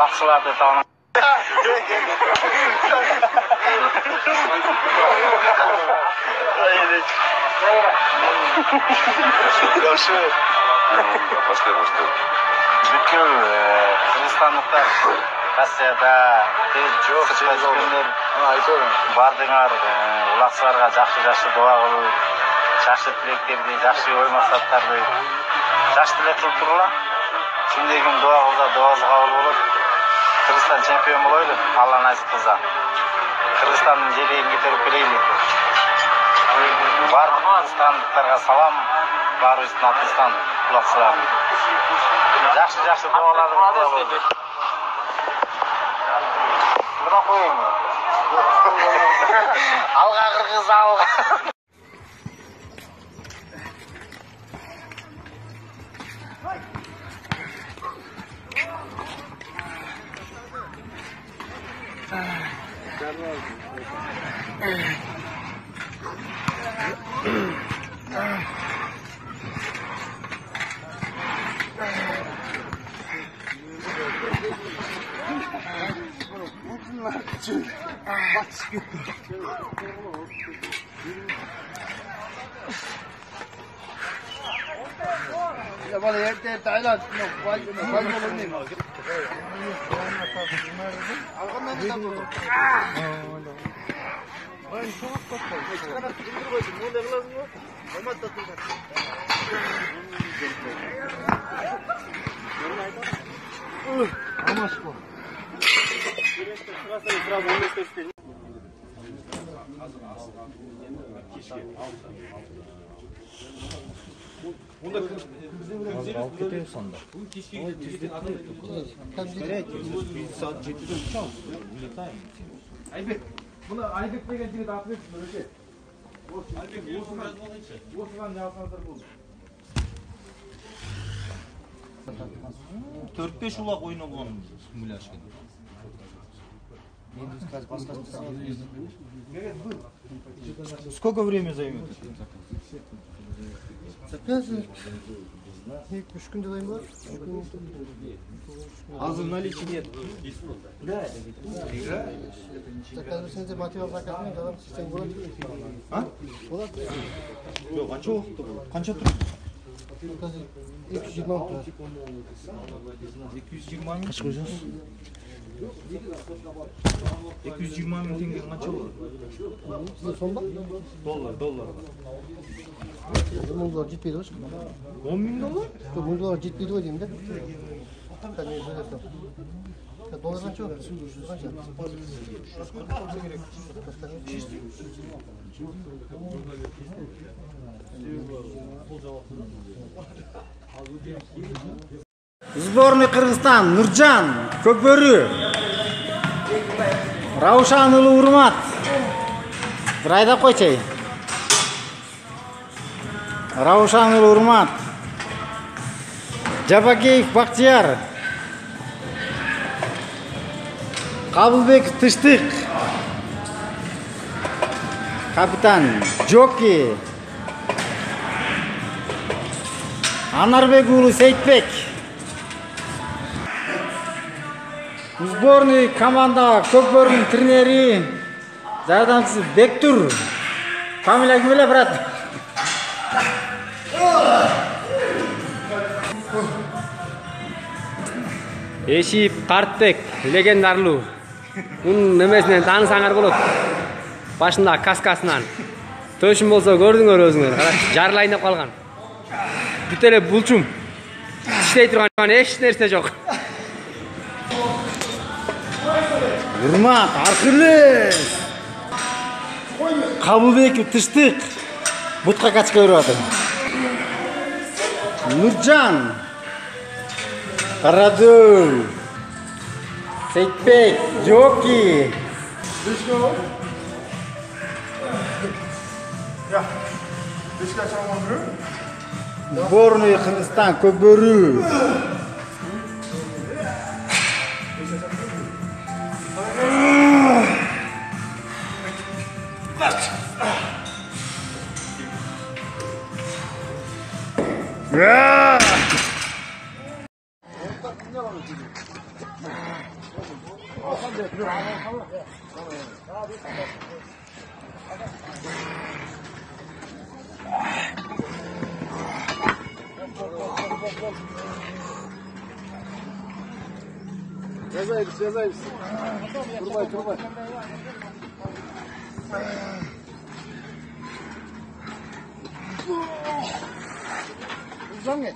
Ulaqçılarda tanım. Yaxşı. Başla. Бүткіл Қырғызстандықтар Россияда сыртқа бардыңар, улақшыларға жақшы дуа қылып, жақсы тілектерді, жақсы ой мақсаттарды жақсы тілек қылып тұрғыла. Şimdi kim дуа қылса, дуасы қабыл болып, Қырғызстан чемпион болойды, Алла насип қылса. Қырғызстанның желегін көтеріп келейли. Барлық қырғызстандықтарға салам, барыбыздың атынан улақшыларын. Жақсы дуаларды қылып. Бұна қойын. Алға Қырғыз, алға. Ya bana yerde Tayland Aybek, bunu Aybek деген жігіт атып етсін, өте. Aybek, осыған не алсаңыздар болды. 4-5 улақ ойналған муляшка. Сколько время займет? Заказ 2-3 күнде дайындалады. Азыр наличие нет. Заказ берсеңіздер материал заказымен жалап істесең болады. А? Болады. Жоқ, қанша уақытта болады? Қанша тұрады? Қазір 220 мың тұрады. 220 мың? Қашқа қойсаңыз? 220 мың теңге қанша болады? Сон ба? Доллар. 10 мың доллар жетпейді ғой. 10 мың доллар? Жоқ, 10 доллар жетпейді ғой деймін да. Кәдімгі сөйлесем. Доллар қанша ғой? Қанша? Сборный Кыргызстан, Нуржан, Көкбөрү, Раушан Улы Урмат. Bir ayda koyçay. Раушан Улы Урмат, Жабакеев Бактияр, Кабылбек Тыштык, капитан Джоки, Анарбек Улы Сейтбек. Сборный команда Көкбөрүнүн тренери, жардамчысы Бектур. Фамилия ким эле, брат? Эшип Картбек, легендарлуу. Мунун немесинен таанысаңар болот. Башында каскасынан. Төшүм болсо көрдүңөр өзүңөр. Жарылайын деп калган. Бүт эле булчум. Иштей турган эч нерсе жок. Урмат, Аркылес, Кабылбек Тыштык, бутка качка берип атат. Нуржан, Карадөл, Сейтбек, Джоки. Сборный Кыргызстан, Көкбөрү. Yazayız. Durmay. Uzan gel.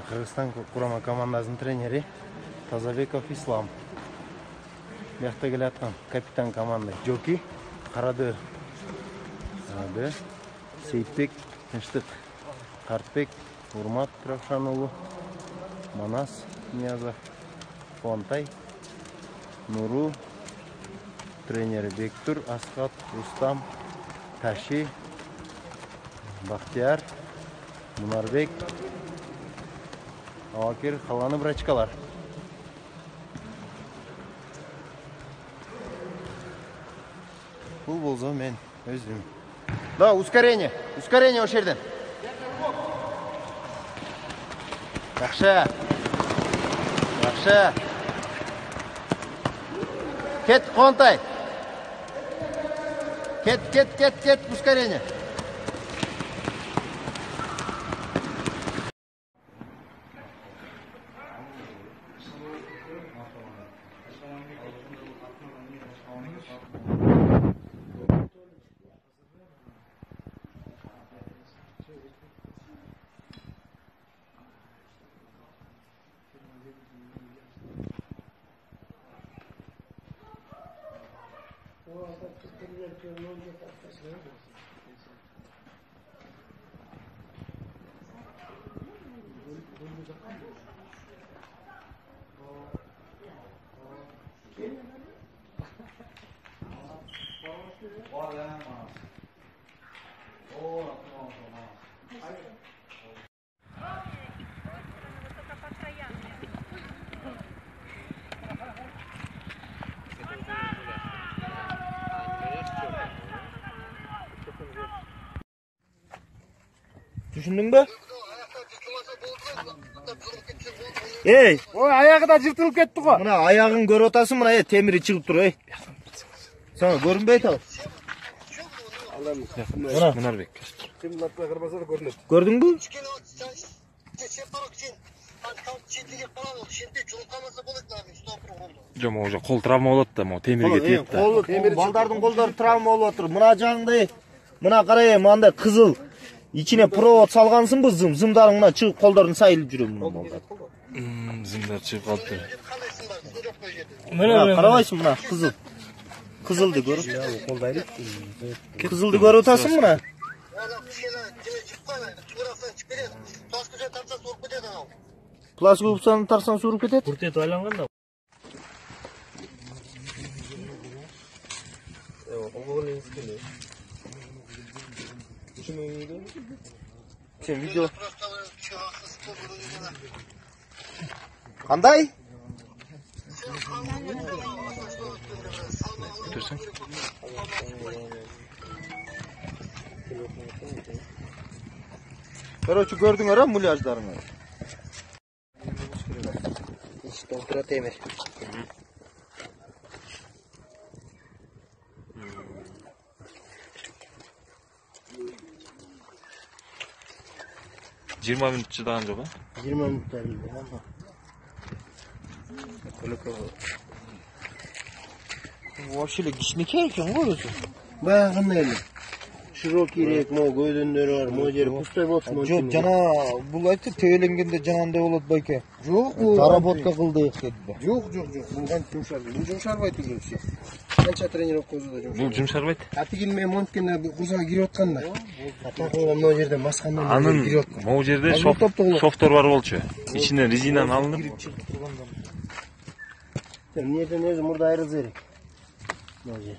Kırgızstan kurama komandasının treneri Тазабеков Ислам. Bu yakta gelayotgan kapitan komanda Joki Qaradı. Seyitbek Tinchlik, Qартбек Urmat Ravshanulu, Manas Niyazov, Fonтай, Nuru, treneri Bektur, Asqat, Rustam, Tashi, Baxtiyar, Munarbek, Avakir, қаланы брачкалар. Бұл болса мен өзім. Да, ускорение о жерден. Жақшы. Кет, Қонтай. Кет, ускорение. Düşündün mü? Ey, o ayağı da cırtılıp ketti ko. Mına ayağın görüp otasın, mına temiri çıkıp duruyor. Sana görünbeydi al. Munarbek. Gördün mü? Жо, уже кол травма болот да, мо темирге тиет да. Балдардың қолдары травма болып отыр. Мына жағындай, мына қарай, мынандай қызыл. İçine провод салғансың бұл зымдарың мына шығып қолдарын сайылып жүрем мына балдар. Зымдар шығып қалды. Мына қарабайсың мына қызыл. Қызылды көріп. Қызылды көріп отасың мына. Пластик тарсан суырып кетеді. Құртет айланған да. Sen video. Qanday? Dursun. Короче, gördün mü mulyajlarını? İşte ultra temir. Жиырма минут чыдаған жоқ, а? 20 minut değil. Вообще кішінекей екен ғой өзі. Баяғында елі. широкийрээк, могу көйдөндөр бар, могу жери пустой болсун. Жок, жана бул айтты тебеленгенде жанагындай болот байке. Жок, бул Доработка кылдык деди. Жок. Бул канча жумшарды. Бул жумшарбайт уже все. Канча тренировка болсо да жумшарбайт. Бул жумшарбайт. Атигин мен монткенде бул курсага кирип атканда. Атакыга могу жерде маскандан Анын кирип аткан. могу жерде шофтор бар болчу. İçinden резинаны алынып. Эмнеден өзү мурда айрылса керек. Могу жер.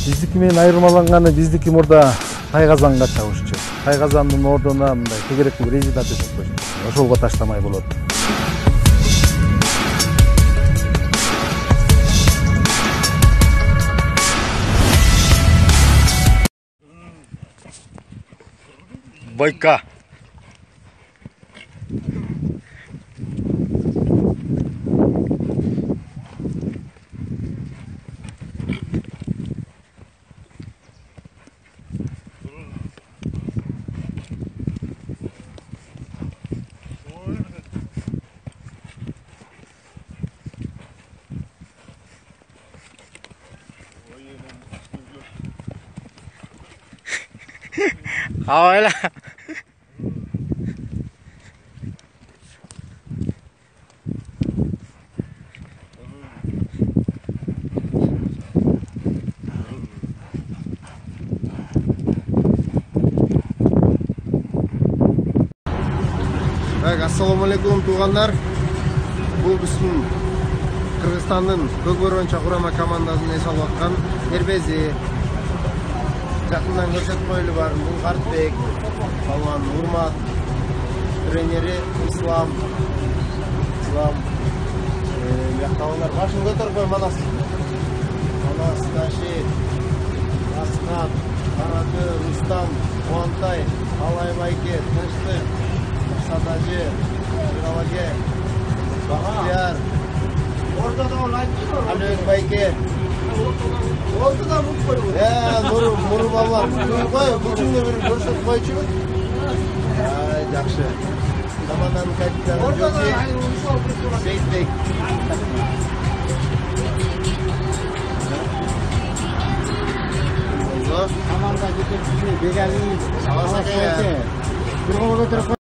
Биздики менен айырмаланганы биздики мурда тайгазанга чабышчу. Тайгазандын ордуна мындай тегеректүү резина төшөп койчу. Ошолго таштамай болот. Байка. Öyle. Assalamu alaikum tuğanlar. Bu bizim Kırgızistan'ın Көкбөрөн Чакурама командасının эс алып аткан Эрбези. Жақындан көрсетіп қойылы бар. Бұл Қартбек, Салман, Урмат, тренері Ислам. Яқтауындар башын көтір қой, Манас. Манас, Таши, Асқат, Қараты, Рустам, Қуантай, Алай Байке, Тыныштық, Садажи, Жиналаге, Бақтияр, Алек Байке. Ortadan mutlu koyuyor. Muru ballar. Bu cümle bir görüşüp koyuyor. Ay, yaxşı. Zamandan kaçtılar. Jogi, Seyitbek. Allah. Komanda yetekçisi, Begaliniz. Sağ ya. Bir konu götürüp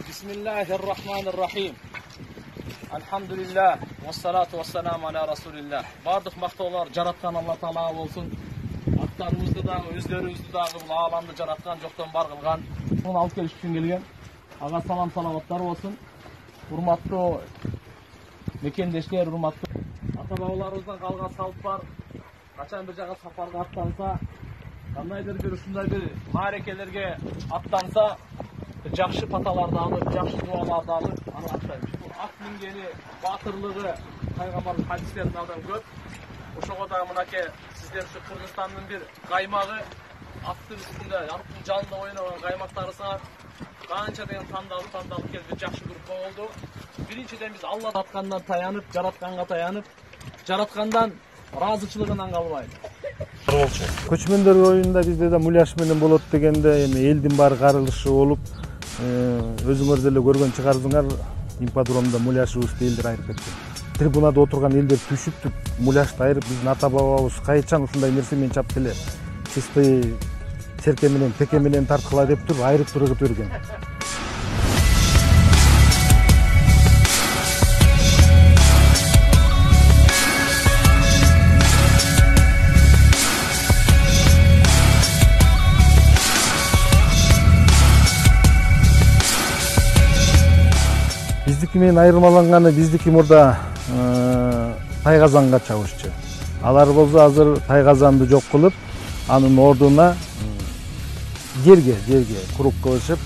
Bismillahirrahmanirrahim. Elhamdülillah. Vessalatu vesselamu ala Resulillah. Bardıq maqtovlar jaratkan Allah Taala olsun. Atlarımızdı da, özlerimizni da bu alamda jaratkan joktan bar kılgan. Bunu alıp keliş üçün kelgen. Ağa salam salavatlar olsun. Hurmattуу mekendешler, hurmattуу ата бабаларыбыздан калган салт бар. Качан бир жака сапарга аттанса, кандайдыр бир ушундай бир маарекелерге аттанса, жакшы паталарды алып, жакшы дуаларды алып, аны аттайбыз. Бул ат мингени, батырлыгы пайгамбардын хадистеринде көп. Ошого да мынакей сиздер ушу Кыргызстандын бир каймагы аттын үстүндө, аттын жанында ойногон каймактарыса канча деген тандалып келип жакшы группа болду. Биринчиден биз Алла аткандан таянып, жаратканга таянып, жараткандан ыраазычылыгынан калбайбыз. Көчмөндөр оюнда бизде да муляж менен болот дегенде эми элдин баары карылышы болуп, өзүңөр деле көргөн чыгарсыңар, ипподромдо муляжыбызды элдер айырып кеткен. Трибунада отурган элдер түшүп, муляжды айырып, биздин ата бабабыз кайчан ушундай нерсе менен чапты эле. чистый серке менен теке менен тарткыла деп туруп айырып тургузуп берген. Биздики менен айырмаланганы биздики мурда тайгазанга чабышчу. Алар болсо азыр тайгазанды жок кылып, анын ордуна жерге куруп кылышып,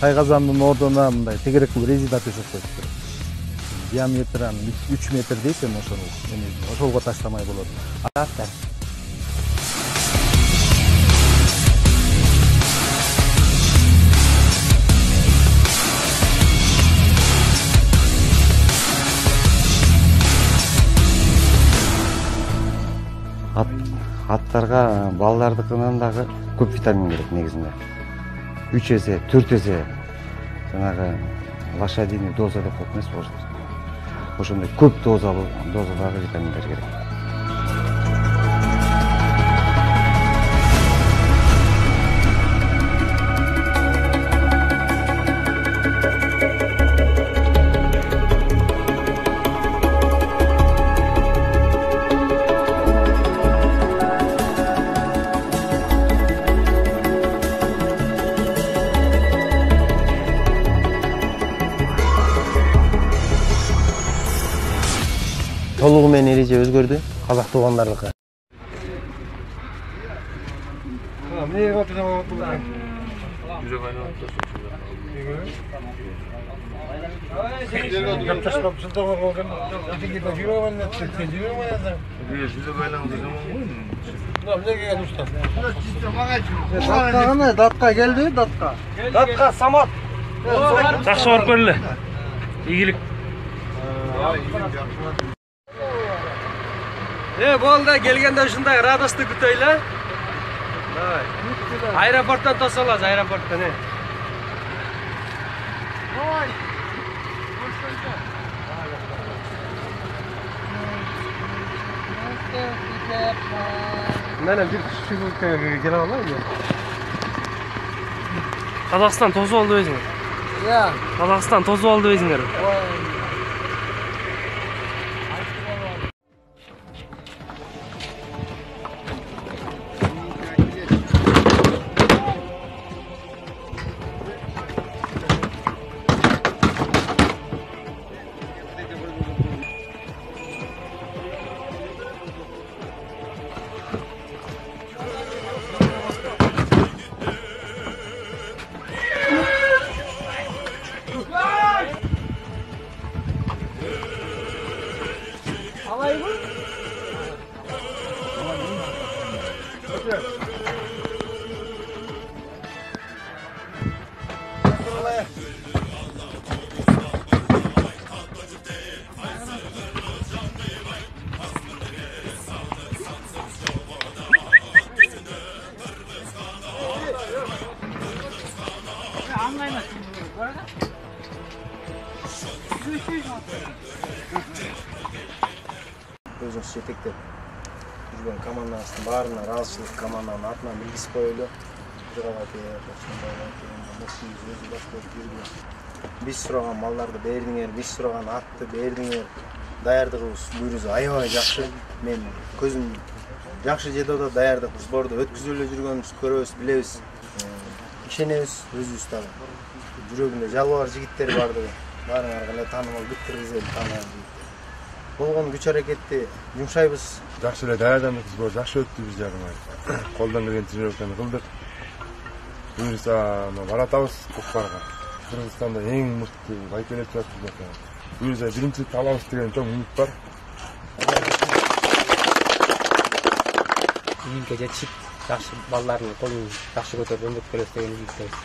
тайгазандын ордуна мындай тегеректүү резина төшөп коюптур. Диаметры 3 метр дейт эми ошолго таштамай болот. Аттарга балдардыкынан дагы көп витамин керек негизинде. 3 эсе, 4 эсе жанагы лошадиный доза деп коет эмес болчу. Ошондой көп дозадагы витаминдер керек. Толугу менен эреже өзгөрдү, казак туугандардыкы. Эмнеге калтырабап атпайсың? Жүрөк айланып турат. Таштап жылдап алган. Эчиңде жүрөк айланып турат. Жүрөк айланып. Жүрөк айланып жаман го. Эмнеге келди уста? Датка кана? Датка келди, датка. Датка самат. Жакшы барып келди. Ийгилик. Болду, келгенде ушундай радостный күтөйлө. Давай. Аэропорттон тосолабыз, аэропорттон. Давай. Мына бир шүгүркө келе алайбы? Казакстан тосуп алды өзүңөр. Казакстан тосуп алды өзүңөр. Өзүңүз жетектеп жүргөн командаңыздын баарына ыраазычылык команданын атынан билгиз коелу. Биз сураган малдарды бердиңер, биз сураган атты бердиңер. Даярдыгыбыз бuyuruz аябай жакшы. Мен көзүм жакшы жерде да даярдык сборду өткүзүп эле жүргөнүбүз, көрөбүз, билебиз. Ишенебиз өзүбүз дагы. Жүрөгүндө жалбар жигиттер бардыгы. Баарыңарга эле таанымал биттиргизели таанайбыз. Болгон күч аракетти жумшайбыз. Жакшы эле даярдандык сбор жакшы өттү биз жагына. Колдон келген тренировканы кылдык. Буюрса, баратабыз Кукпарга. Кыргызстанда эң мыкты байкелеп жатты. Буюрса биринчиликти алабыз деген чоң үмүт бар. Ийгиликке жетишип, жакшы балдардын колун жакшы көтөрүп өндүрүп келебиз деген үмүттөбүз.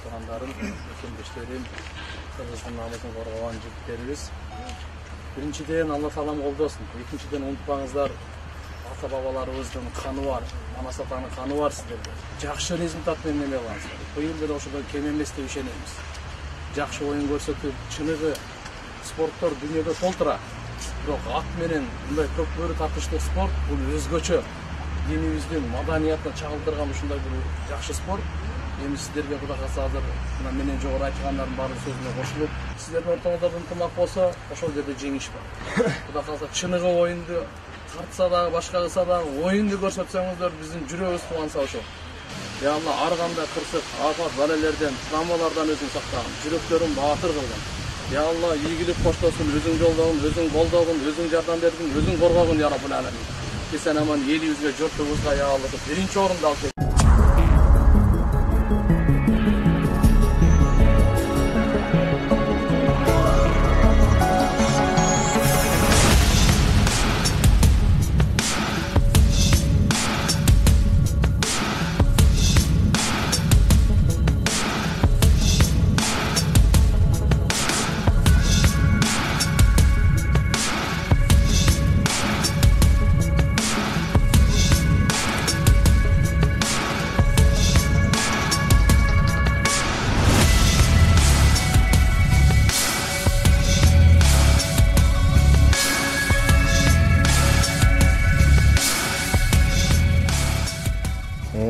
Тургандарым, өкүмдөштөрүм, Кыргыздын намысын коргогон жигиттерибиз. Биринчиден Алла таалам колдосун. Экинчиден унутпаңыздар, ата ата бабаларыбыздын каны бар, ана сатанын каны бар сиздерде. Жакшы результат менен эле аласыздар. Быйыл деле ошодо кем эмес деп ишенебиз. Жакшы оюн көрсөтүп, чыныгы спорттор дүйнөдө толтура. Бирок ат менен мындай көк бөрү тартыштык спорт бул өзгөчө. Динибиздин маданиятына чагылдырган ушундай бир жакшы спорт. Эми сиздерге Кудай кааласа азыр мына менен жогору айткандардын баары сөзүнө кошулуп, сиздердин ортоңузда ынтымак болсо, ошол жерде жеңиш бар. Кудай кааласа чыныгы оюнду тартса дагы, башка кылса дагы оюнду көрсөтсөңүздөр биздин жүрөгүбүз кубанса ошол. Я Алла ар кандай кырсык, афат, балелерден, травмалардан өзүн сактагын, жүрөктөрүн баатыр кылгын. Я Алла ийгилик коштосун, өзүң жолдогун, өзүң колдогун, өзүң жардам бергин, өзүң коргогун я Раббул Аламин. Эсен аман элибизге, журтубузга я Алла биринчи орунду алып келип.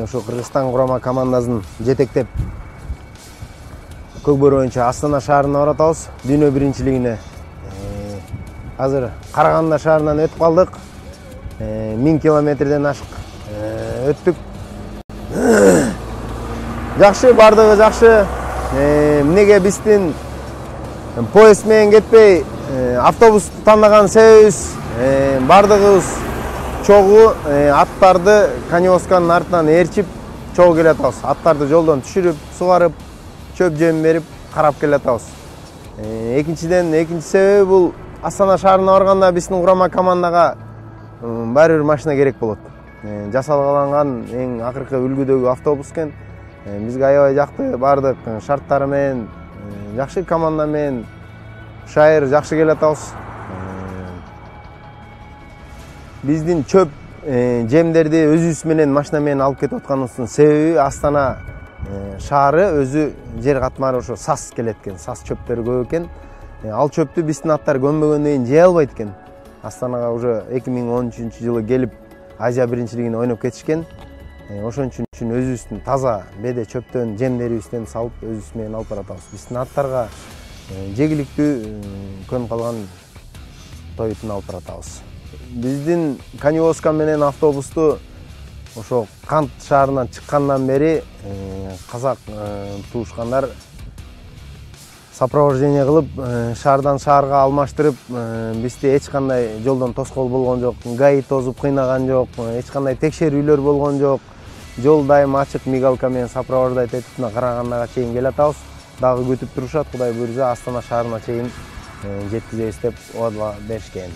Ошо Кыргызстан курама командасын жетектеп көк бөрү боюнча Астана шаарына баратабыз дүйнө биринчилигине. Азыр Караганда шаарынан өтүп калдык. 1000 километрден ашык өттүк. Жакшы, бардыгы жакшы. Эмнеге биздин поезд менен кетпей автобус тандаган себебибиз бардыгыбыз чогуу аттарды коневосканын артынан ээрчип чогуу келатабыз. Аттарды жолдон түшүрүп, сугарып, чөп жем берип, карап келатабыз. Экинчи себеби бул Астана шаарына барганда биздин курама командага баары бир машина керек болот. Жасалган эң акыркы үлгүдөгү автобус экен. Бизге аябай жакты, бардык шарттары менен, жакшы команда менен шайыр жакшы келатабыз. Биздин чөп жемдерди өзүбүз менен машина менен алып кетип атканыбыздын себеби Астана шаары өзү жер катмары ошо сас келет экен, сас чөптөрү көп экен. Ал чөптү биздин аттар көнбөгөндөн кийин жей албайт экен. Астанага уже 2013-жылы келип Азия биринчилигине ойноп кетишкен. Ошон үчүн өзүбүздүн таза беде чөптөн жемдерибизден салып өзүбүз менен алып баратабыз. Биздин аттарга жегиликтүү көнүп калган тойтун алып баратабыз. Биздин коневоска менен автобусту ошо Кант шаарынан чыккандан бери казак туушкандар сопровождение кылып, шаардан шаарга алмаштырып, бизди эч кандай жолдон тоскоол болгон жок, ГАИ тозуп кыйнаган жок, эч кандай текшерүүлөр болгон жок. Жол дайым ачык, мигалка менен сопровождать этип Карагандага чейин келатабыз. Дагы күтүп турушат, Кудай буйрса Астана шаарына чейин жеткизебиз деп оба беришкен.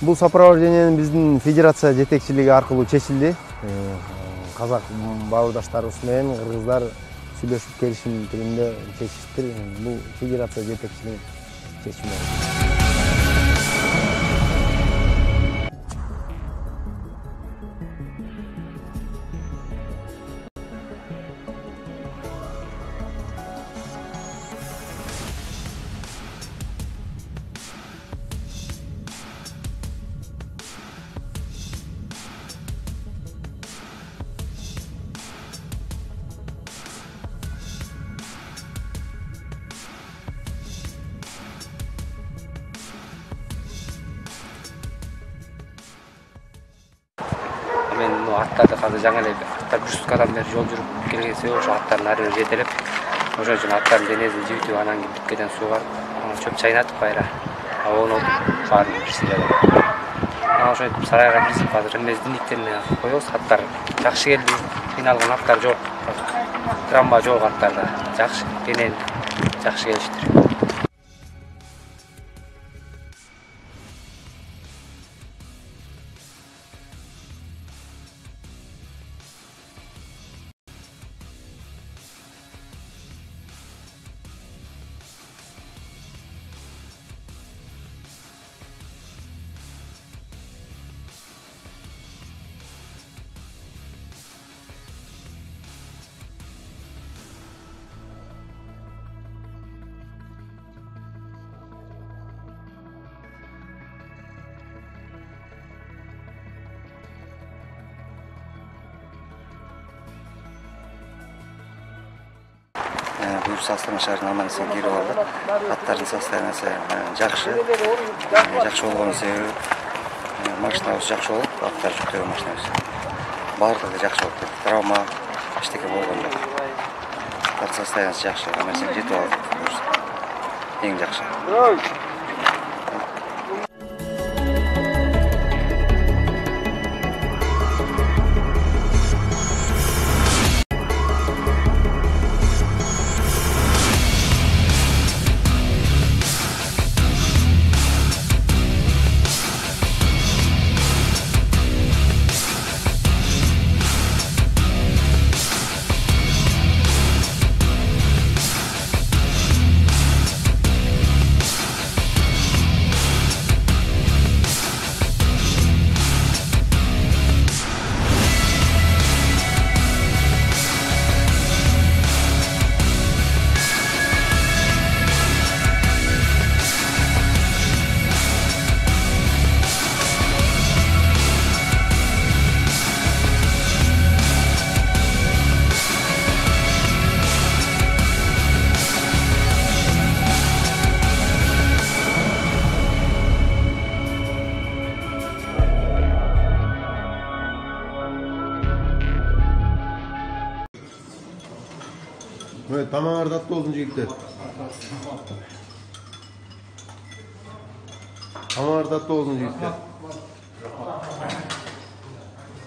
Бул сопровождениенин биздин федерация жетекчилиги аркылуу чечилди. Казак бауырдаштарыбыз менен кыргыздар сүйлөшүп келишим тилинде чечиштир. Бул федерация жетекчилигинин чечими. Мен аттарды қазір жаңа эле аттар 100 кадан бери жол жүрүп келген себеби ошо аттардын ары бери жетелеп, ошон үчүн аттардын денесин жибитип, анан кийин бүткөдөн сугарып, чөп чайнатып кайра абонуп баарын бирсилеп. Ошентип сарайга киргизип азыр эмездиндиктерине коебуз. Аттар жакшы келди, кыйналган аттар жок. Травма жок аттарда. Жакшы, денен жакшы келиштир. өзүбүз Астана шаарына аман эсен кирип алдык. Аттардын состояниясы жакшы. Жакшы болгонун себеби машинабыз жакшы болуп, аттар жүктөгөн машинабыз. Баардыгы жакшы болуп кетти. Травма эчтеке болгон жок. Аттар состояниясы жакшы, аман эсен жетип алдык. Эң жакшы. Evet, tamam tatlı olsun jigitler. Tamam tatlı olsun jigitler.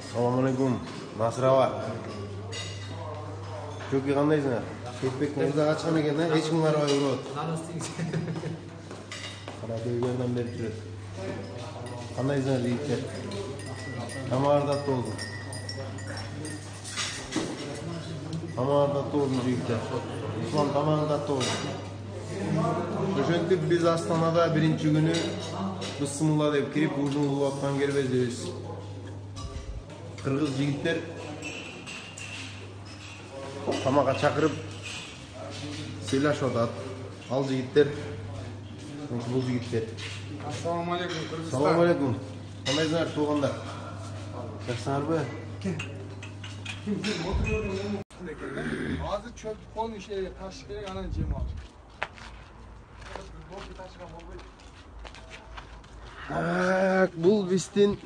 Assalamualaikum. Nasrava. Çok iyi kandaysınlar. Ketbek nerede açkan eken ha? Hiç kim var o yurot? Kara dövgerden beri türet. Kandaysınlar jigitler. Tamam tatlı olsun. Tamam tatlı olsun jigitler. Osman tamam tatlı olsun. Ошентип биз Астанада биринчи күнү бысымыла деп кирип ужун кылып аткан кербезбиз. Кыргыз жигиттер тамакка чакырып сыйлашып атат. Ал жигиттер, бул жигиттер. Ассаламу алейкум, Кыргызстан. Салам алейкум. Кандайсыңар туугандар? Жакшыңарбы? Азыр çöp konu işe taş gerek anan cem al. Бул биздин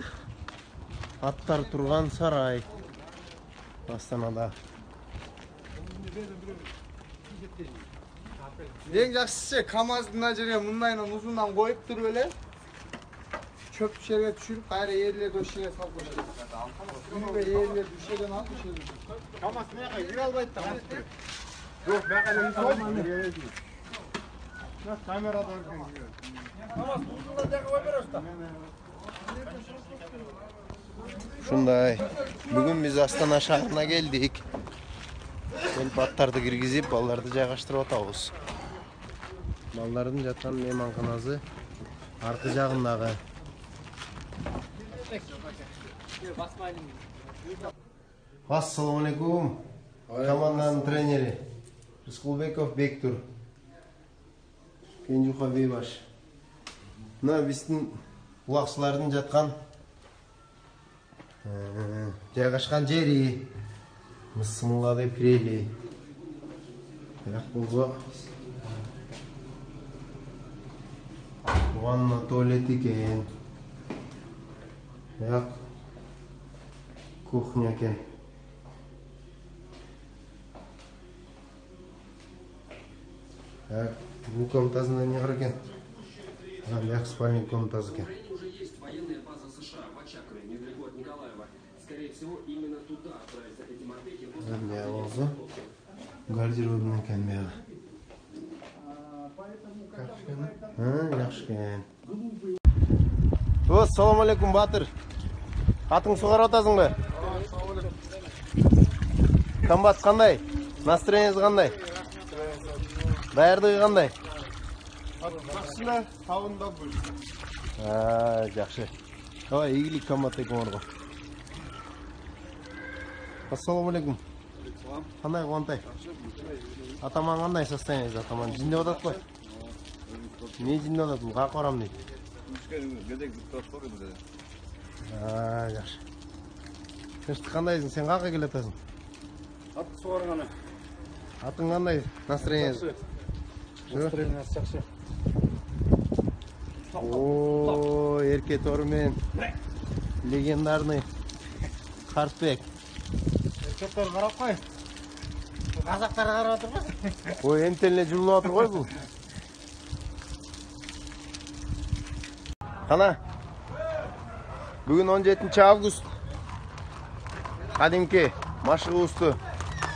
аттар турган сарай Астанада. Эң жакшысы КамАЗдын мына жерге мындайынан узундан коюп туруп эле çöp жерге түшүрүп кайра ээрлерди ошол жерге салып коюшат. Ээрлерди ушул жерден алып ушул жерге. КамАЗ маяка кире албайт да. Жок, маяка эле камерада КамАЗ узундан жакка кой беребиз да. Ушундай. Бүгүн биз Астана шаарына келдик. Келип аттарды киргизип, балдарды жайгаштырып атабыз. Балдардын жаткан мейманканасы аркы жагындагы. Ассаламу алейкум. Команданын тренери Рыскулбеков Бектур. Кенжуха Бейбаш. Мына биздин улакчылардын жаткан жайгашкан жери Мысымыла деп кирели. Бирок болсо ванна туалет экен. Бирок кухня экен. Бул комнатасында эмне бар экен? Бирок спальник комнатасы экен. Эмне болсо гардеробун экен бияга. Жакшы экен. Ассаламу алейкум, Батыр. Атың сугарып атасыңбы? Комбат кандай? Настроениеңиз кандай? Даярдыгы кандай? Жакшына табында бул. Жакшы. Ой, ийгилик комбат экенбарго. Ассаламу алейкум. Кандай кубантай? Атаман кандай состояние? Атаман жиндеп атат го? Не жиндеп атат? Бул каяка барам дейт. Жакшы. Кышты кандайсың? Сен каяка келе атасың? Атты сугарганы. Атың қандай? Настроение? Настроение жақсы. О, ерке торымен легендарный Қартбек. Еркектер қарап қой. Қазақтар қарап отыр ғой. Ой, емтеліне жүріліп отыр ғой бұл. Қана? Бүгін 17 август. Қадимке машығуысты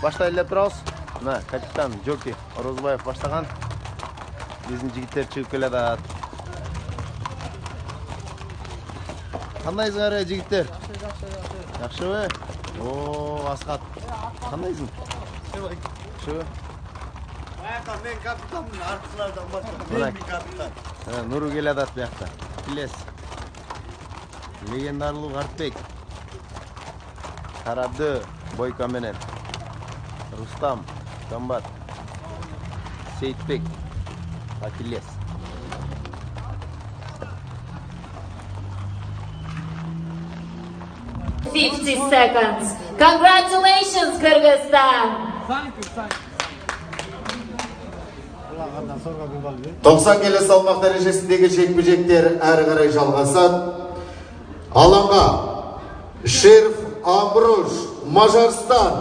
баштайлы тұрауыз. Мына капитан Жоки Орозбаев баштаған. Біздің жігіттер шығып келеді. Қандайсыңар жігіттер? Жақсы бе? О, Асқат. Қандайсың? Жақсы бе? Мен капитанмын, артықшылардан басқа. Мен капитан. Нұру келеді ат бұяқта. Келес. Легендарлы Қартбек. Тарабды Бойка менен. Рустам, Комбат, Сейтбек, Акилес. seconds. Congratulations, Kyrgyzstan. 90 келі салмақ дәрежесіндегі жекпе-жектер әрі қарай жалғасады. Алаңға Шериф Амбруш, Мажарстан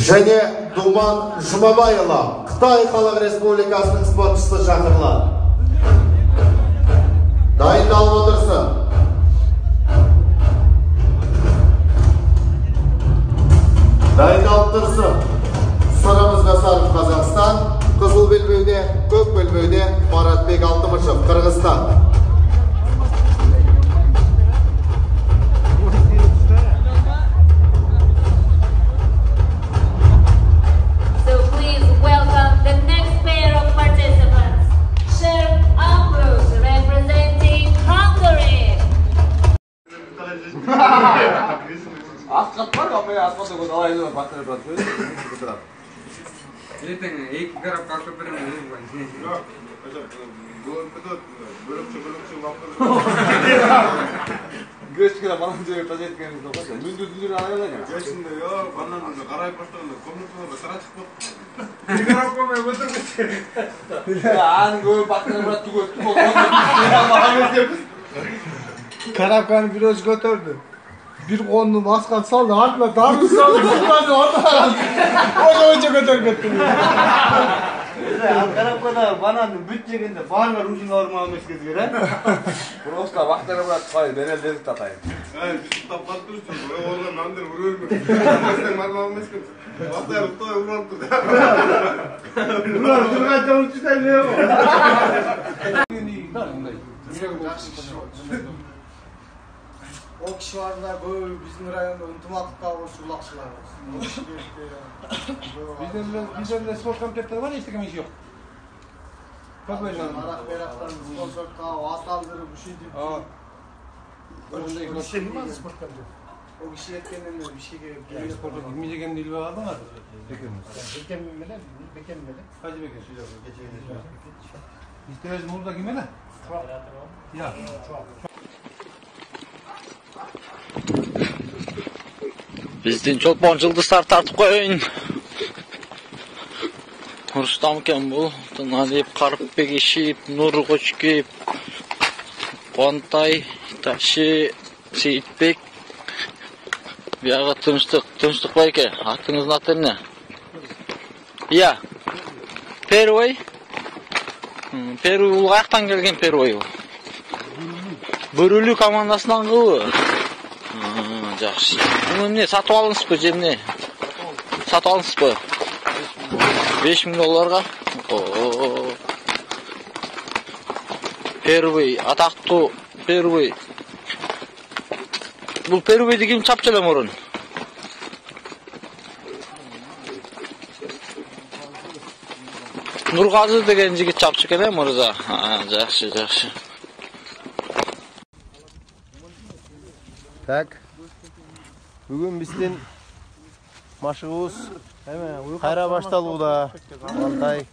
және Думан Жұмабайұлы, Қытай Халық Республикасының спортшысы шақырылады. Дайындалып отырсын. Дайындалып тұрсын. Сырымызға сарып Қазақстан, қызыл белбеуде, көк белбеуде Маратбек Алтымышев, Қырғызстан. So please welcome the next pair of participants. Sheriff Ambrose representing Hungary. Асқат бар, апай асқатты көз алайын деп баттырып жатыр. Ертең екі қарап қақып беремін. Göçkele bana diyor taş etkeniz olmaz ya. Mündüzünü arayalım ya. Göçünde ya, bana karayip başlarında komutuna sıra çıkmak. Bir қарап қоймай отырмыз. Ani böyle baktığını bıraktı götürdü. Karabkan'ı biraz götürdü. Bir konunu maskan saldı, ardına darbe saldı, zıpladı orada. Önce götürdü. Karabkan'a bananın bütçeginde barlar ucun ormanmış gezgire. Просто baktığını bıraktı, hayır ben elde tatayım. Evet, biz tutaplar dursun. Oğlan nandır vuruyor mu? Sen var mı almış kız? Baktı ya, tutuğa vuruyor kız. Ulan şuraya çabuk çıkayım ya. O kişi var da böyle bizim rayonda ıntımaklıkta olsun, ulakçılar olsun. Bizden de spor komitetleri var ya, işte kimin yok. Bak böyle canım. Arak beraktan sponsor kağı, asaldırı bu şey değil. O kişi mi var spor komiteti? O kişi yetkenden bir şey geliyor. Spor komiteti gitmeyeceğim değil mi adam var? Bekem mi böyle? Bekem mi böyle? Hacı Bekir. İstemez burada kime ne? Ya. Биздин чолпон жылдыздар тартып коеюн. Рустам экен бул, Тыналиев, Карпбек, Ишип, Нур Кочкиев, Куантай, Таши, Сейитбек. Бияга Тынчтык байке. Атыңыздын аты эмне? Ия. Первый. Первый бул каяктан келген Первый бул? Бөрүлүү командасынан кылбы? Жақсы. Bunu ne satып алыңызбы же эмне? Сатып алыңызбы? $5000. Первый, атактуу Первый. Бул Первыйды ким чапчы эле мурун? Нургазы деген жигит чапчы экен мырза. Жакшы, жакшы. Так. Бүгін бізден машығуыз қайра башталуда. Алтай.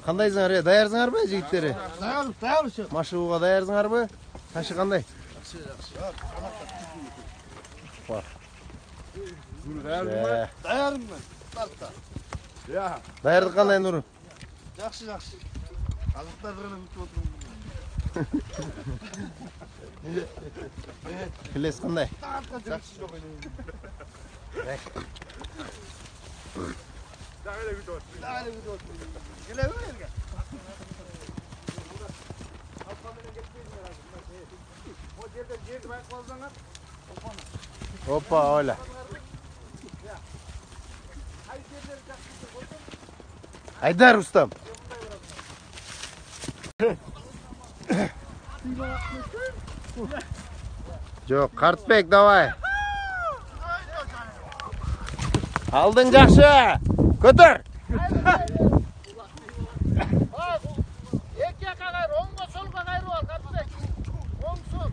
Қандайсыңар, даярсыңар ба жігіттері? Даяр. Машығуға даярсыңар ба? Ташы қандай? Dayanmın. Tartta. Ya. Dayandık kanday Nurun. Жақсы. Azıklar ғана бүтіп отырмын. Келес қандай? Жақсы жоқ еді. Дағыда бүтіп отырмын. Келе ме ерге? Hoppa öyle. Haydar ustam. Жоқ, Kartbek davay. Aldın жақсы. Көтер. Екі жаққа қайыр, оңға солға қайырып ал, Kartbek. Оң сол.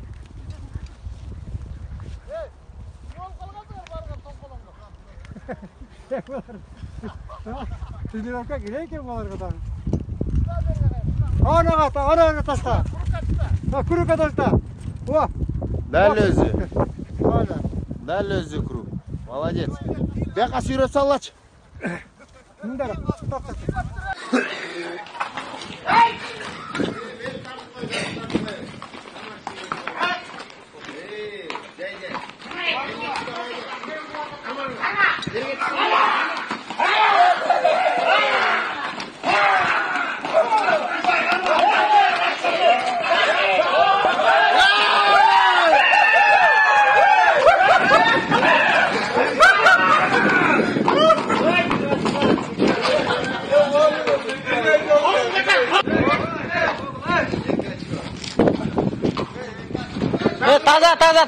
Yol қалғандығыр барған тоңқолаңға. Тренировка керек екен баларға да. Anağa taşla. Kuru kadar da. О. Дәл өзі. Дәл өзі күру. Молодец. Бияққа сүйреп саллач. Мындар.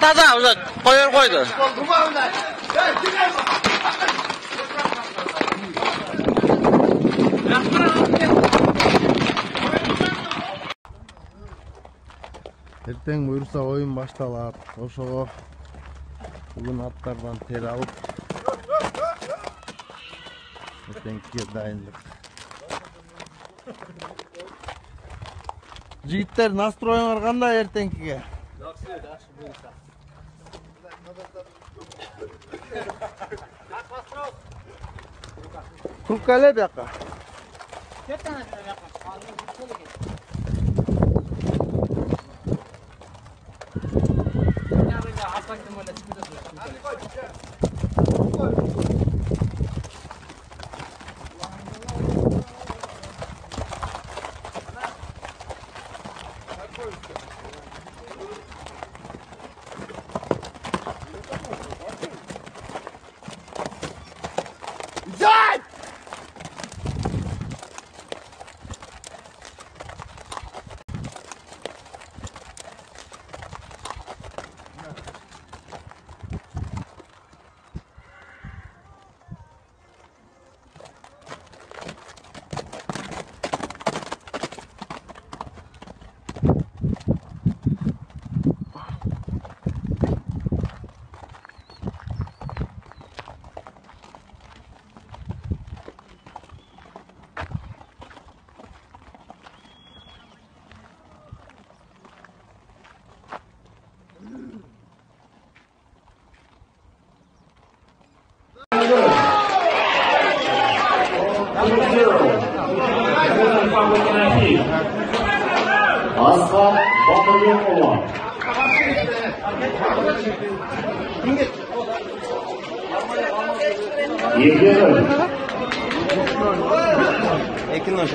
Taza уже koyur koydu. Erteң buyursa oyun baştalap. Ошого bugün atlardan ter alıp erteңkiге dayınlık. Жигиттер, настроюңар кандай эртеңкиге? Жақсы бұйырса. Куруп келе бияққа. Кеттен айтса бияққа. Aslan Batırlıoğlu. Yediyor. Ekin hoş.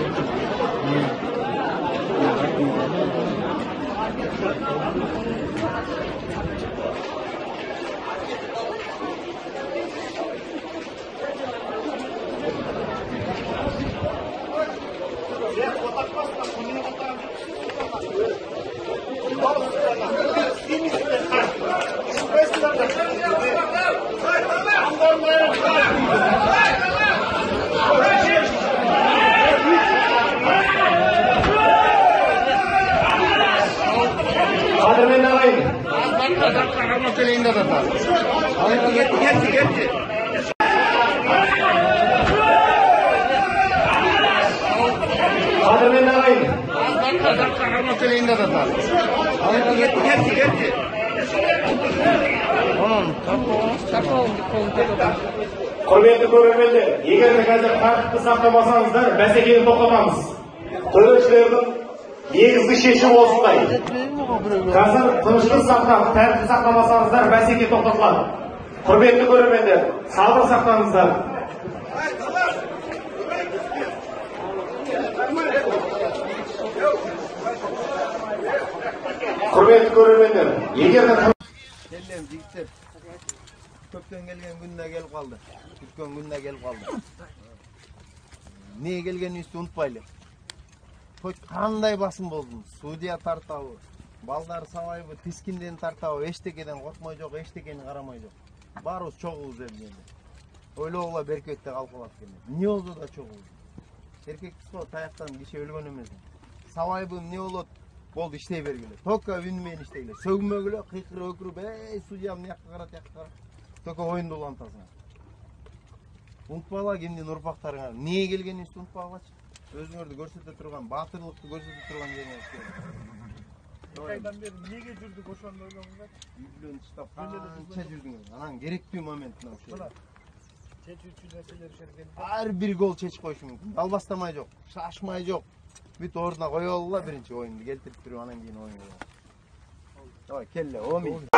Getdi. Құрметті көрермендер, егер де қазір тәртіпті сақтамасаңыздар, бәсекені тоқтатамыз. Төрешілердің негізгі шешімі осындай. Қазір тыныштық сақтап, тәртіпті сақтамасаңыздар, бәсеке тоқтатылады. Құрметті көрермендер, сабыр сақтаңыздар. Құрметті көрермендер, егер де Келем жігіттер. Көптен келген күніне келіп қалды. Күткен күніне келіп қалды. Не келгеніңізді ұмытпайлық. Той қандай басым болдың? Судья тартауы, балдар сабайбы, тискинден тартауы, ештекеден қорқмай жоқ, ештекені қарамай жоқ. Барыз чоғуыз ебденді. Ойлауға беркетте қалқалап келді. Не oldu да чоғуыз. Еркекті сол таяқтан кеше өлген емес. Сабайбым не олот? Болды іштей бергілі. Тоқа үнмен іштейлі. Сөгмегілі, қиқыры өкіріп, судьям не яққа қарат, яққа қарат. Тоқа ойынды ұлантасың. Ұнтпала кемден ұрпақтарыңа. Не келгеніңізді ұнтпалашы. Өзіңерді көрсете тұрған, батырлықты көрсете тұрған жеріңіз. Қайдан бері неге жүрдік ошоны ойлаңыздар? Үйлен ұстап, қанша жүрдіңіз. Анан керектүү момент мына ушул. Чечүүчү нерселер ишерген. Ар бир гол чечип коюшу мүмкүн. Албастамай жок, шашмай жок. Бүт ордуна кое алгыла биринчи оюнду келтирип туруп анан кийин оюнга. Давай, келе, Оми.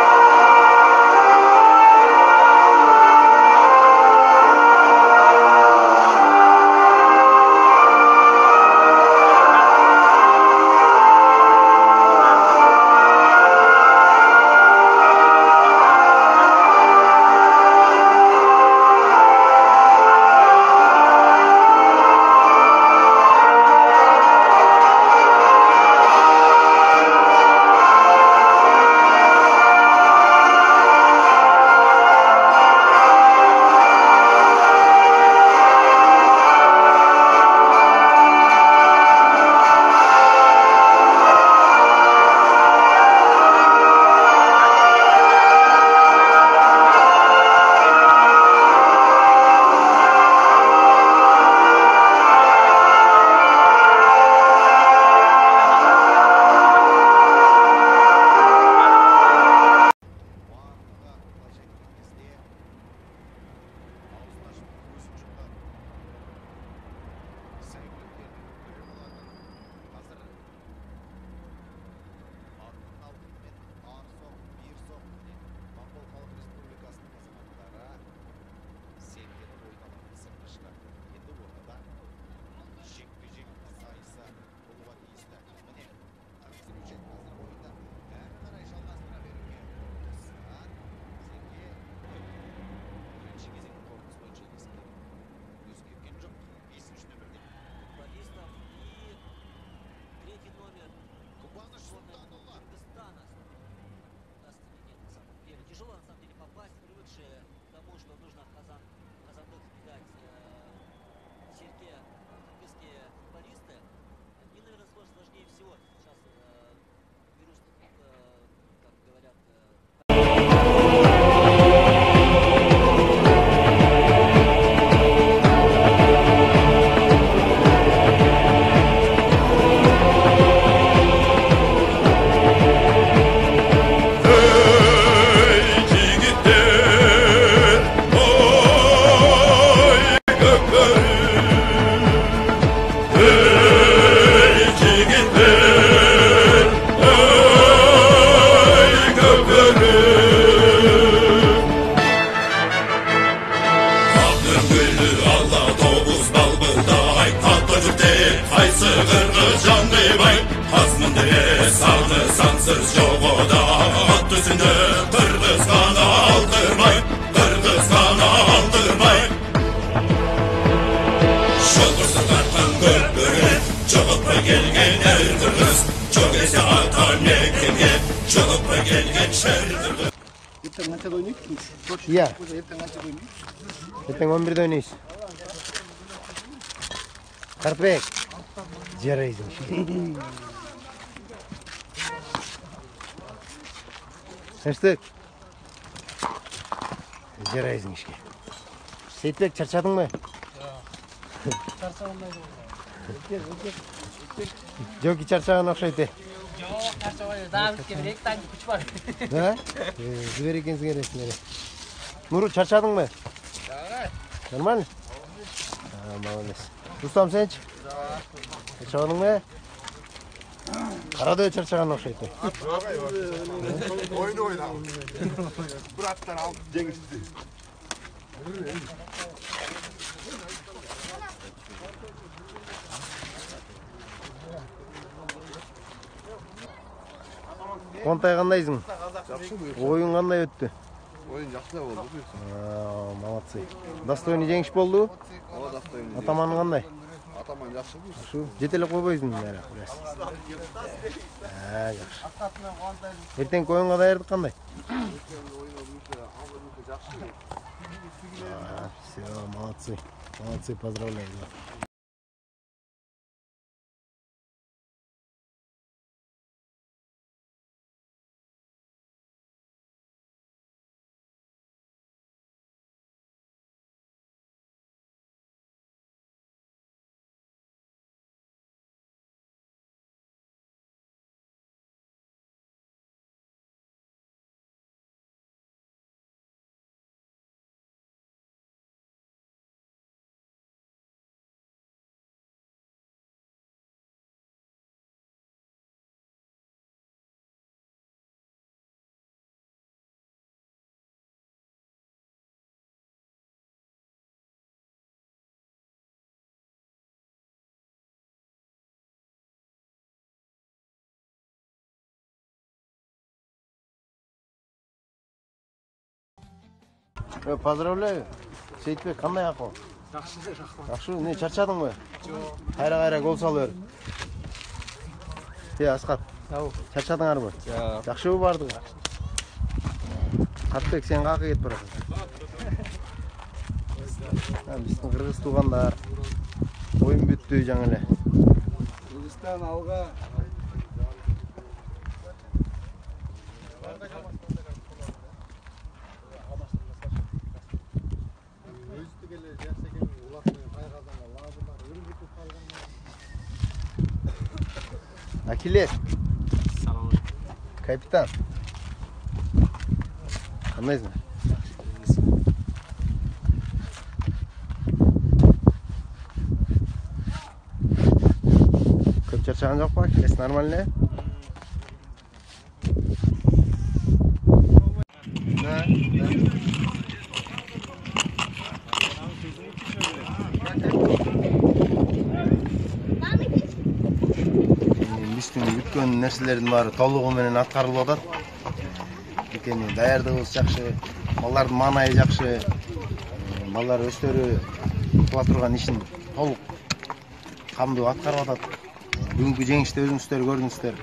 Тяжело на самом деле попасть, привыкшие к тому, что нужно Казандык кидать Серке кыргызские футболисты. Мне, наверное, сложнее всего сейчас вирус, как говорят, sansız jogoda at üstünde Kırgızstan'a aldırmay, Kırgızstan'a aldırmay. Şolkursun tartan görgörü, çoğuppa gelgen erdirgіз, çok ese atan nekimge, çoğuppa gelgen şerdirgіз. Ertең қаншада ойнайсыз? Иә. Ertең 11-де ойнайсыз. Қарпек. Жарайсың. Сәштік. Жарайсың ішке. Сейтбек, чарчадың ба? Чарчағандай болды. Жоки чарчаған оқшайды. Yok, çarçabay. Daha bitke bir iki tane kuş var. He? Züver ekensin eresine. Nuru çarçadın mı? Normal mi? Молодец. Rustam sen çık. Çarçadın mı? Karadoya çarçagan okşaydı. Oyunu oyna. Bıraktan al Cengiz. Konтай qandayсың? Oyun qanday өттү? Oyun жақсы болды. Молодцы. Достойный жеңіш болды? Ооба, достойный. Атаман қандай? Атаман жақсы. Шу, жетелеп қойбойсың бәрі. Жақсы. Ертең ойынға даярдық қандай? Все, молодцы. Молодцы, поздравляю. Поздравляю. Сейітбек, қандай ақыл? Жақсы. Не, чарчадың ба? Қайра гол салып. Асқат. Чарчадыңар ба? Жақсы барды. Қартбек, сен қақы кетіп барасың. Біздің қырғыз туғандар. Ойын бүтті жаңа эле. Кыргызстан алға. Akilles. Kapitan. Qandaysың? Көп charchagan жоқ па? Кес нормально? Бүткөн нерселердин баары толугу менен аткарылып атат. Экени даярдыгыбыз жакшы, балдардын маанайы жакшы. Балдар өздөрү кыла турган ишин толук камдуу аткарып атат. Бүгүнкү жеңишти өзүңүздөр көрдүңүздөр.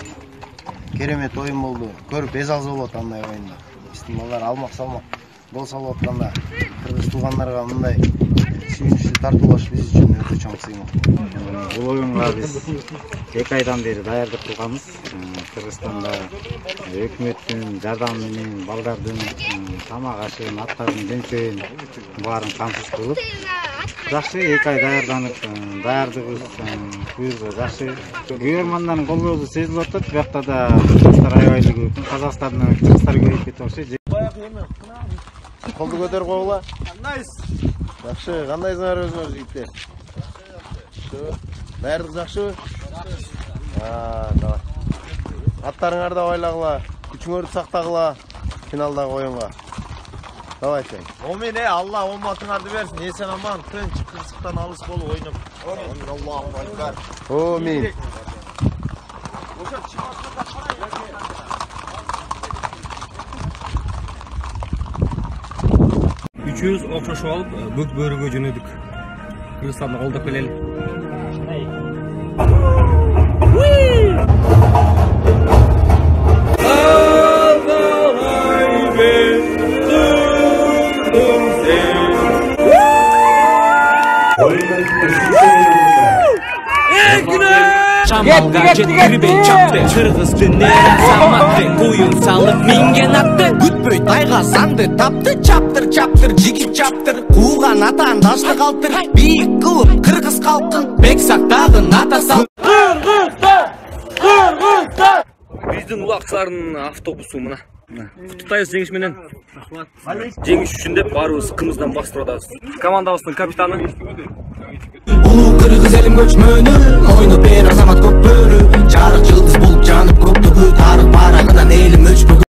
Керемет оюн болду. Көрүп эз алса болот андай оюнда. Биздин балдар алмак салмак гол салып атканда кыргыз туугандарга мындай сүйүнүчтүү тартуулаш биз үчүн өтө чоң сыймык. Бул оюнга биз 2 айдан бери даярдык кылганбыз. Кыргызстанда өкмөттүн жардамы менен балдардын тамак ашын, аттардын жөнчөйүн баарын камсыз кылып, жакшы 2 ай даярданып, даярдыгыбыз буюрса жакшы. Көрөрмандардын колдоосу сезилип атат. Биякта да кыргыздар аябай көп. Казакстандын кыргыздар көбөйүп кетип окшойт. Колду көтөрүп койгула. Жакшы, кандайсыңар өзүңөр жигиттер? Даярдык жакшыбы? Давай. Аттарыңарды байлагыла, күчүңөрдү сактагыла финалдагы оюнга. Давай сен. Омин, Алла уматыңарды берсин. Эсен аман, тынч, кырсыктан алыс болуп ойноп. Аллаху акбар. Омин. 300 окшошуп алып, көк бөрүгө жөнөдүк. Кыргызстанды колдоп келели. Шамалга жеткирбей чапты, кыргыз күннөрүн саматты, коюн салып минген атты, күтпөй тайга санды тапты, чаптыр чаптыр жигит чаптыр, кууган атан дашты калтыр, бийик кылып кыргыз калкын бек сактагын ата сал. биздин улакчылардын автобусу мына. Куттуктайбыз жеңиш менен. Жеңиш үчүн деп баарыбыз кымыздан бастырып атабыз. Командабыздын капитаны. Улуу кыргыз элим көчмөнү, ойноп бер азамат көп бөрү. Жарык жылдыз болуп жанып көктөгү, тарых барагынан элим өчпөгү.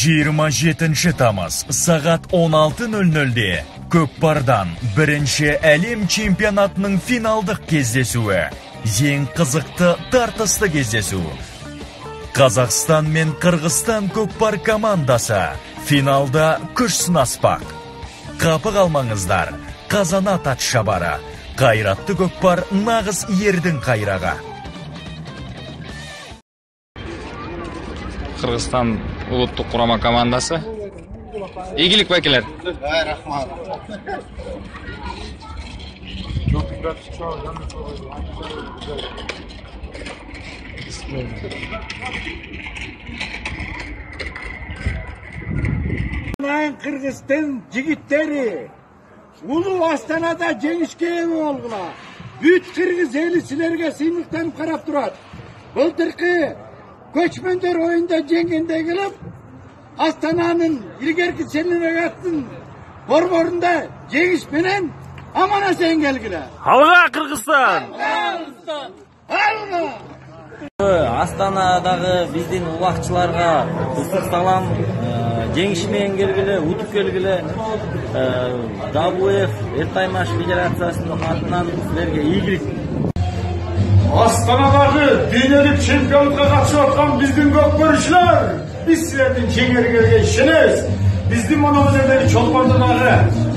Жиырма 7 тамыз сағат 16:00-де Көкпардан бірінші әлем чемпионатының финалдық кездесуі. Ең қызықты тартысты кездесу. Қазақстан мен Қырғызстан көкпар командасы финалда күш сынаспақ. Қапы қалмаңыздар, қазанат атшабары. Қайратты көкпар нағыз ердің қайрағы. Қырғызстан улуттук курама командасы. Ийгилик байкелер. Рахмат. Кыргызстан жигиттери улуу Астанада жеңишке ээ болгула. Бүт кыргыз эли силерге сыймыктанып карап турат. Былтыркы көчмөндөр оюнда жеңгенде келип, Астананын илгерки чемпионаттын борборунда жеңиш менен аман-эсен келгиле. Алга Кыргызстан! Алга! Астанадагы биздин улакчыларга ысык салам, жеңиш менен келгиле, утуп келгиле. WF Эртаймаш Федерациясынын атынан силерге ийгилик. Астанадагы дүйнөлүк чемпионлукка катышып аткан биздин көкпөрүчүлөр, биз силердин жеңерге ишенебиз. Биздин мономузердеги чолпондогу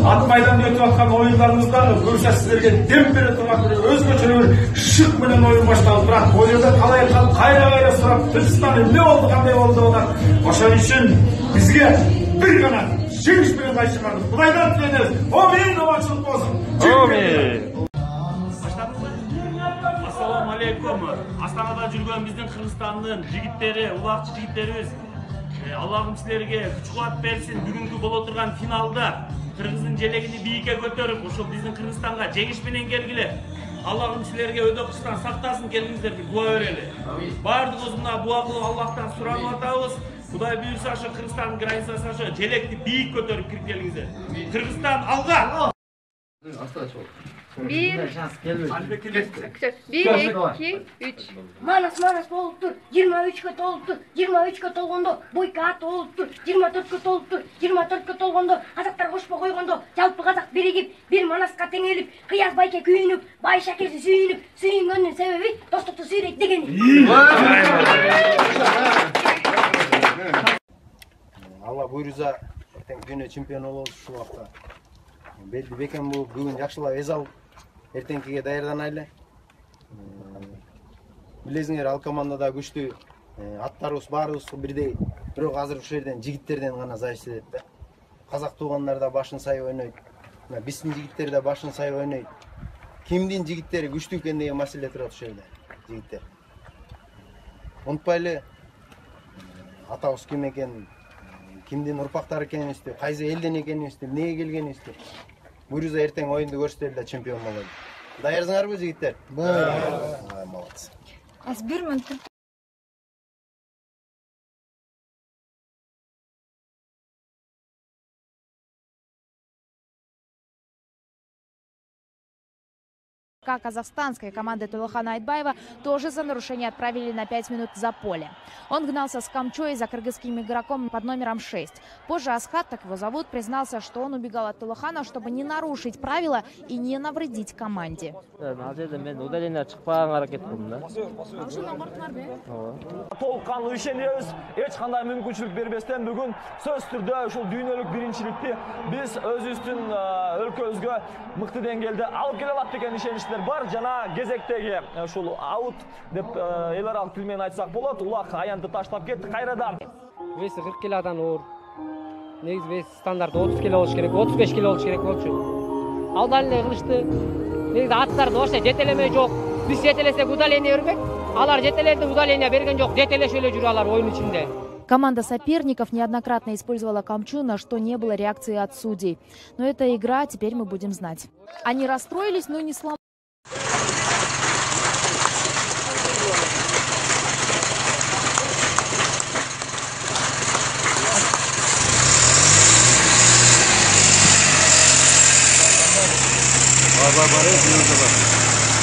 ат майданда өтүп аткан оюндарыбыздагы көбүнчө силерге дем бере турган бир өзгөчө бир шык менен оюн башталды. Бирок боюда калай кайра сурап, Түркістан эмне болду, кандай болду деп атат. Ошон үчүн бизге бир гана жеңиш менен кайшырабыз. Кудайдан тилейбиз. Амин, аманчылык болсун. Амин. Ассаламу алейкум. Астанада жүргөн биздин Кыргызстандын жигиттери, улакчы жигиттерибиз. Аллахым силерге күч-кубат берсин. Бүгүнкү боло турган финалда Кыргыздын желегини бийикке көтөрүп, ошол биздин Кыргызстанга жеңиш менен келгиле. Аллахым силерге өдөкчүстөн сактасын, келиңиздерди дуа берели. Бардыгыбыз мына дуа кылып Аллахтан суранып атабыз. Кудай буйрса ошо Кыргызстандын границасына ошо желекти бийик көтөрүп кирип келиңиздер. Кыргызстан алга! Bir, iki, üç. Manas boluptur, 23'e toluptur, 23'e tolgondo, boyka at oluptur, 24'e toluptur, 24'e tolgondo, Kazaklar koşpa koygondo, жалпы Kazak birigip, bir Manaska tengелip, Kıyaz Bayke kүйünüp, Bay Şakesi sүйüngöndүн sebebi, dostluktu sүйрейт деген. Allah buyursa, dünya çempiyon oluruz şu vakta. Belli beken bu bugün yaxşılap ez alып, эртеңкиге даярданайлы. Билесиңер, ал командада күчтүү аттарыбыз баарыбыз бирдей. Бирок азыр ушул жерден жигиттерден гана зависит этет да. Казак туугандар да башын сай ойнойт. Биздин жигиттер да башын сай ойнойт. Кимдин жигиттери күчтүү экен деген маселе турат ушул жерде. Жигиттер. Унутпайлы, атабыз ким экен, кимдин урпактары экенибизди, кайсы элден экенибизди, эмнеге келгенибизди. Буйрса эртең оюнду көрсөтөлү да чемпион бололу. Даярсыңарбы жигиттер? Молодцы. Азбирман Казахстанской команды Тулухана Айтбаева тоже за нарушение отправили на 5 минут за поле. Он гнался с Камчой за кыргызским игроком под номером 6. Позже Асхат, так его зовут, признался, что он убегал от Тулухана, чтобы не нарушить правила и не навредить команде. Толыққанлы ишенебиз, эч кандай мүмкүнчүлүк бербестен бүгүн сөз түрдө ушул дүйнөлүк биринчиликти биз өзүбүздүн өлкөбүзгө мыкты деңгээлде алып келе алат деген ишеничтер бар. Жана кезектеги ушул аут деп эл аралык тил менен айтсак болот, улак аянты таштап кетти кайрадан. Веси 40 килодан оор. Негизи вес стандарты 30 кило болуш керек, 35 кило болуш керек болчу. Алдан эле кылышты. Негизи аттарды вообще жетелеме жок. Биз жетелесек удаление бербек. Алар жетеледи, удаление берген жок. Жетелешип эле жүрүп алар oyun ичинде. Команда соперников неоднократно использовала камчу, на что не было реакции от судей. Но это игра, теперь мы будем знать. Они расстроились, но не сломались. Бар, минута бар.